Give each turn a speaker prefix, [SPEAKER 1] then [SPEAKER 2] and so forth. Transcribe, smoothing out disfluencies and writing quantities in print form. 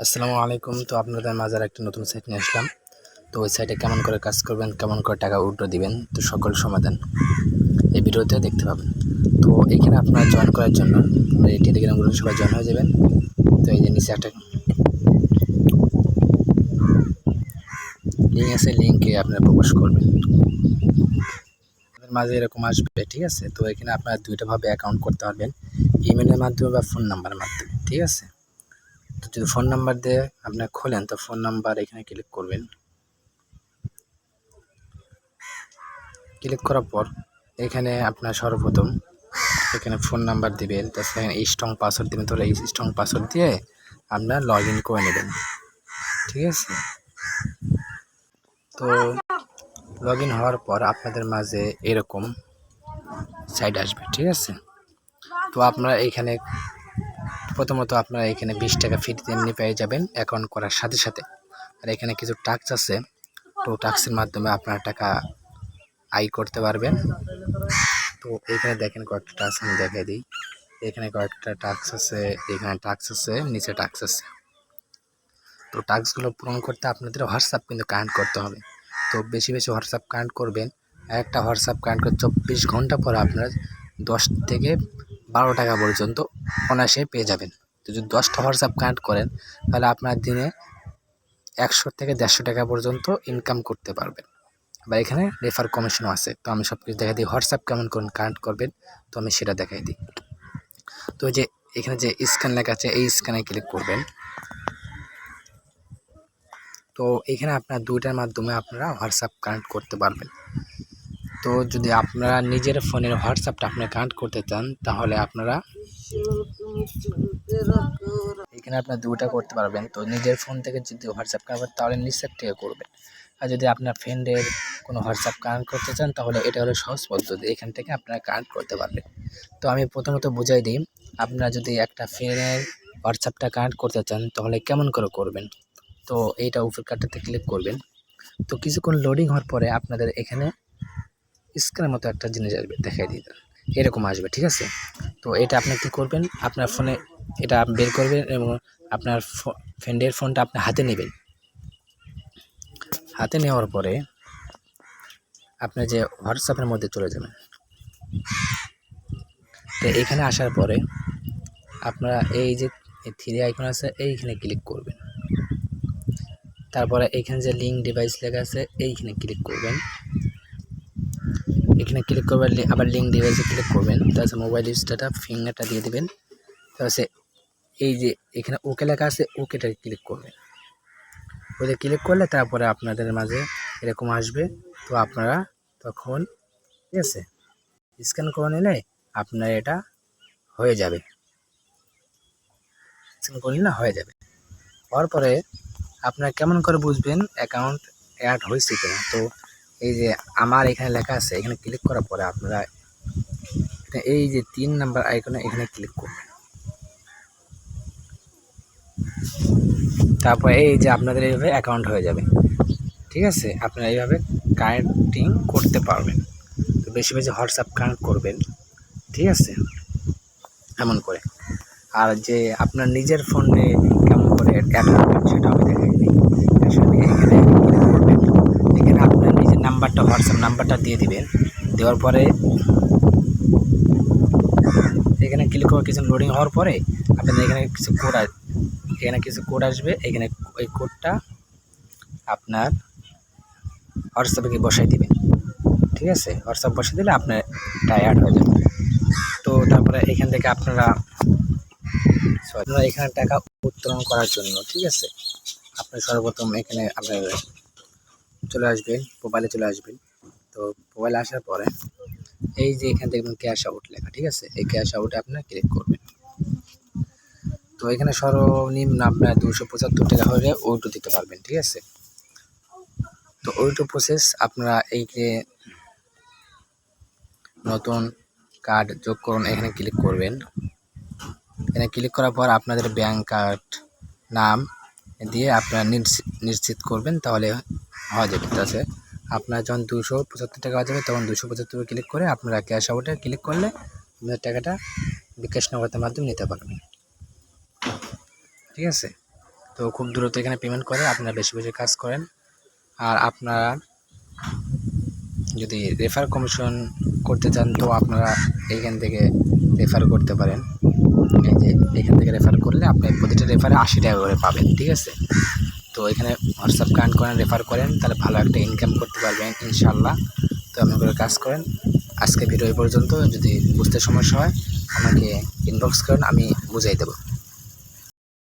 [SPEAKER 1] আসসালামু আলাইকুম। তো আপনাদের মাঝে একটা নতুন সাইট নিয়ে আসলাম। তো ওই সাইটে কেমন করে কাজ করবেন, কেমন করে টাকা উইথড্র দিবেন, তো সকল সমাধান এই ভিডিওতে দেখতে পাবেন। তো এখানে আপনারা জয়েন করার জন্য এই টেলিগ্রামগুলো সবাই জয়েন হয়ে যাবেন। তো এই যে নিচে একটা লিঙ্ক আছে, লিঙ্কে আপনারা প্রবেশ করবেন। আপনাদের মাঝে এরকম আসবে, ঠিক আছে। তো এখানে আপনারা দুইটাভাবে অ্যাকাউন্ট করতে পারবেন, ইমেলের মাধ্যমে বা ফোন নাম্বারের মাধ্যমে, ঠিক আছে। তো যদি ফোন নাম্বার দিয়ে আপনারা খোলেন তো ফোন নাম্বার এখানে ক্লিক করবেন। ক্লিক করার পর এখানে আপনার সর্বপ্রথম এখানে ফোন নাম্বার দিবেন, তাছাড়া স্ট্রং পাসওয়ার্ড দিবেন। তাহলে এই স্ট্রং পাসওয়ার্ড দিয়ে আপনার লগ ইন করে নেবেন, ঠিক আছে। তো লগ ইন হওয়ার পর আপনাদের মাঝে এরকম সাইট আসবে, ঠিক আছে। তো আপনারা এখানে প্রথমত আপনারা এখানে 20 টাকা ফি এমনি পেয়ে যাবেন অ্যাকাউন্ট করার সাথে সাথে। আর এখানে কিছু টাস্ক আছে, তো টাস্কের মাধ্যমে আপনারা টাকা আয় করতে পারবেন। তো এখানে দেখেন কয়েকটা টাস্ক আমি দেখাই দিই। এখানে কয়েকটা টাস্ক আছে, এখানে টাস্ক আছে, নিচে টাস্ক আছে। তো টাস্কগুলো পূরণ করতে আপনাদের হোয়াটসঅ্যাপ কিন্তু কানেক্ট করতে হবে। তো বেশি বেশি হোয়াটসঅ্যাপ কানেক্ট করবেন। একটা হোয়াটসঅ্যাপ কানেক্ট করে 24 ঘন্টা পরে আপনার 10 থেকে 12 টাকা পর্যন্ত অনায়াসে পেয়ে যাবেন। তো যদি 10টা হোয়াটসঅ্যাপ কানেক্ট করেন তাহলে আপনার দিনে 100 থেকে 150 টাকা পর্যন্ত ইনকাম করতে পারবেন। বা এখানে রেফার কমিশনও আছে। তো আমি সব কিছু দেখাই দিই। হোয়াটসঅ্যাপ কেমন করে কানেক্ট করবেন তো আমি সেটা দেখাই দিই। তো যে এখানে যে স্ক্যান লেখা আছে এই স্ক্যানে ক্লিক করবেন। তো এখানে আপনার দুইটার মাধ্যমে আপনারা হোয়াটসঅ্যাপ কানেক্ট করতে পারবেন। তো যদি আপনারা নিজের ফোনের হোয়াটসঅ্যাপটা আপনি কানেক্ট করতে চান তাহলে আপনারা এখানে আপনার দুইটা করতে পারবেন। তো নিজের ফোন থেকে যদি হোয়াটসঅ্যাপ কানেক্ট করেন তাহলে নিচের থেকে করবেন। আর যদি আপনার ফ্রেন্ডের কোনো হোয়াটসঅ্যাপ কানেক্ট করতে চান তাহলে এটা হলো সহজ পদ্ধতি, এখান থেকে আপনারা কানেক্ট করতে পারবেন। তো আমি প্রথমত বুঝাই দিই, আপনারা যদি একটা ফ্রেন্ডের হোয়াটসঅ্যাপটা কানেক্ট করতে চান তাহলে কেমন করে করবেন। তো এইটা উপর কার্ডটাতে ক্লিক করবেন। তো কিছুক্ষণ লোডিং হওয়ার পরে আপনাদের এখানে স্ক্যানের মতো একটা জিনিস আসবে, দেখাই দিই এরকম আসবে, ঠিক আছে। তো এটা আপনি কী করবেন, আপনার ফোনে এটা বের করবেন এবং আপনার ফ্রেন্ডের ফোনটা আপনি হাতে নেবেন। হাতে নেওয়ার পরে আপনি যে হোয়াটসঅ্যাপের মধ্যে চলে যাবেন। তো এখানে আসার পরে আপনারা এই যে 3 আইকন আছে এইখানে ক্লিক করবেন। তারপরে এখানে যে লিঙ্ক ডিভাইস লেখা আছে এইখানে ক্লিক করবেন। এখানে ক্লিক করবেন, আবার লিঙ্ক ডিভাইসে ক্লিক করবেন। তারপর মোবাইল ইউজটা ফিঙ্গারটা দিয়ে দেবেন। তারপর এই যে এখানে ওকে লেখা আছে ওকেটা ক্লিক করবেন। ওইটা ক্লিক করলে তারপরে আপনাদের মাঝে এরকম আসবে। তো আপনারা তখন, ঠিক আছে, স্ক্যান করে নিলে আপনার এটা হয়ে যাবে। স্ক্যান করে নিলে হয়ে যাবে। হওয়ার পরে আপনারা কেমন করে বুঝবেন অ্যাকাউন্ট অ্যাড হয়েছে কিনা। তো এই যে আমার এখানে লেখা আছে এখানে ক্লিক করার পরে আপনারা এই যে 3 নাম্বার আইকনে এখানে ক্লিক করবেন। তারপরে এই যে আপনাদের এইভাবে অ্যাকাউন্ট হয়ে যাবে, ঠিক আছে। আপনারা এইভাবে কানেক্টিং করতে পারবেন। তো বেশি বেশি হোয়াটসঅ্যাপ কানেক্ট করবেন, ঠিক আছে, এমন করে। আর যে আপনার নিজের ফোনে কেমন করে অ্যাড করবেন সেটা আমি দেখাই দিই। আসলে এখানে ক্লিক করবেন। এখানে আপনার নিজের নাম্বারটা হোয়াটসঅ্যাপ নাম্বারটা দিয়ে দিবেন। দেওয়ার পরে এখানে ক্লিক করে কিছু লোডিং হওয়ার পরে আপনাদের এখানে কিছু কোড আসবে। এখানে ওই কোডটা আপনার হোয়াটসঅ্যাপে কি বসাই দিবেন, ঠিক আছে। হোয়াটসঅ্যাপ বসিয়ে দিলে আপনার এটা অ্যাড হয়ে যাবে। তো তারপরে এখান থেকে আপনারা এখানে টাকা উত্তোলন করার জন্য, ঠিক আছে, আপনি সর্বপ্রথম এখানে আপনার চলে আসবেন, মোবাইলে চলে আসবেন। তো মোবাইলে আসার পরে এই যে এখান থেকে ক্যাশ আউট লেখা, ঠিক আছে, এই ক্যাশ আউটে আপনার ক্লিক করবেন। তো এখানে সর্বনিম্ন আপনার 275 টাকা হলে ওইটু দিতে পারবেন, ঠিক আছে। তো ওইটু প্রসেস আপনারা এই যে নতুন কার্ড যোগ করুন এখানে ক্লিক করবেন। এখানে ক্লিক করার পর আপনাদের ব্যাংক কার্ড নাম দিয়ে আপনারা নিশ্চিত করবেন, তাহলে হয়ে যাবে। তাছাড়া আপনার যখন 275 টাকা হয়ে যাবে তখন 275 ক্লিক করে আপনারা ক্যাশ আউটে ক্লিক করলে আপনার টাকাটা বিকাশ নগদের মাধ্যমে নিতে পারবেন, ঠিক আছে। তো খুব দ্রুত এখানে পেমেন্ট করে আপনারা বেশি বেশি কাজ করেন। আর আপনারা যদি রেফার কমিশন করতে চান তো আপনারা এইখান থেকে রেফার করতে পারেন। এই যে এখান থেকে রেফার করলে আপনি প্রতিটা রেফারে 80 টাকা করে পাবেন, ঠিক আছে। তো এখানে হোয়াটসঅ্যাপ কানেক্ট করেন, রেফার করেন, তাহলে ভালো একটা ইনকাম করতে পারবেন ইনশাল্লাহ। তো এমন করে কাজ করেন। আজকে ভিডিও এই পর্যন্ত। যদি বুঝতে সমস্যা হয় আমাকে ইনবক্স করেন, আমি বুঝাই দেবো।